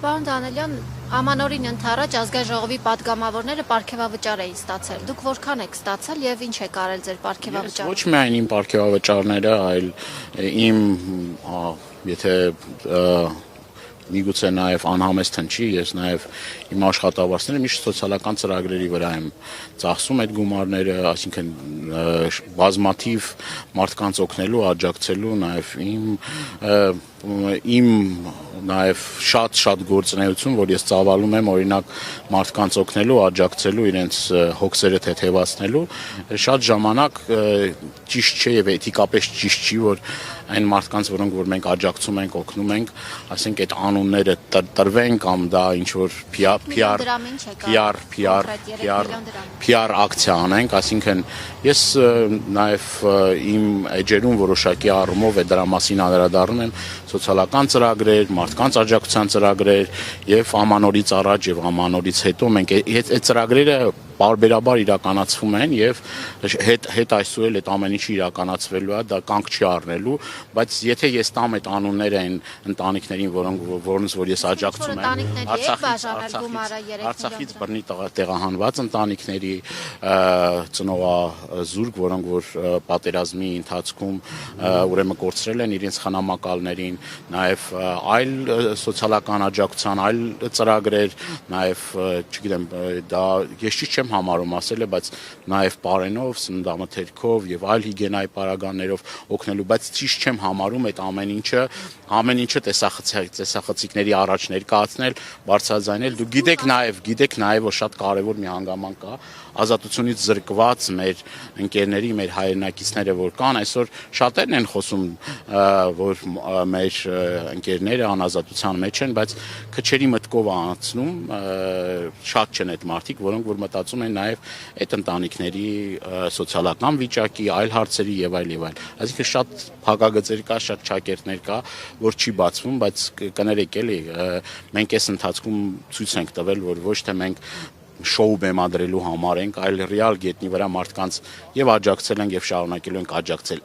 Պարոն Դանելյան, ամանորին ընդառաջ ազգային ժողովի պատգամավորները պարգևավճար էին ստացել։ Դուք որքան եք ստացել եւ ինչ եք արել ձեր պարգևավճարով։ Ոչ միայն իմ պարգևավճարները, այլ իմ եթե միգուցե նաև անհամեստ հնչի, ես նաև իմ աշխատավարձները միշտ սոցիալական ծրագրերի վրա եմ ծախսում այդ գումարները, այսինքն բազմաթիվ մարդկանց օգնելու, աջակցելու, նաև իմ նաև շատ գործունեություն, որ ես ծավալում եմ, օրինակ մարդկանց օգնելու, աջակցելու, իրենց հոգսերը թեթևացնելու, շատ ժամանակ ճիշտ չէ եւ էթիկապես ճիշտ չի, որ այն մարդկանց, որոնք որ մենք աջակցում ենք, օգնում ենք, ասենք այդ անունները տրվեն կամ դա ինչ որ PR ակցիա անենք, այսինքն ես նաև իմ էջերում որոշակի առումով է դրա մասին անդրադառնում եմ սոցիալական ծրագրեր, մարդկանց աջակցության ծրագրեր եւ ամանորից առաջ եւ ամանորից հետո մենք այդ ծրագրերը բարբերաբար իրականացվում են եւ հետ այսօր էլ այդ ամեն ինչը իրականացվելու է, դա կանգ չի առնելու, բայց եթե ես տամ այդ անունները այն ընտանիքներին, որոնց որ ես աջակցում եմ, Արցախից բռնի տեղահանված ընտանիքների, ծնողազուրկ, որոնք որ պատերազմի ընթացքում ուրեմն կորցրել են իրենց խնամակալներին, նաեւ այլ սոցիալական աջակցության, այլ ծրագրեր, նաեւ չգիտեմ, դա ես չեմ համարում ասել է, բայց նաև պարենով, սննդամթերքով եւ այլ հիգիենայի պարագաներով օգնելու, բայց ճիշտ չեմ համարում այդ ամեն ինչը տեսախցիկների առաջ ներկայացնել, բարձրաձայնել։ Դուք գիտեք նաև որ շատ կարեւոր մի հանգամանք կա, ազատությունից զրկված մեր ընկերների, մեր հայրենակիցները որ կան, այսօր շատերն են խոսում, որ մեր ընկերները անազատության մեջ են, բայց քչերի մտքով անցնում, շատ չեն այդ մարդիկ, որոնք որ մտածում են նաև այդ ընտանիքների սոցիալական վիճակի, այլ հարցերի եւ այլ։ Այսինքն շատ փակագծեր կա, շատ ճակերտներ կա, որ չի բացվում, բայց կներեք էլի, մենք այս ընթացքում ցույց ենք տվել, որ ոչ թե մենք շոու բեմադրելու համար ենք, այլ ռեալ գետնի վրա մարդկանց եւ աջակցել ենք եւ շարունակելու ենք աջակցել։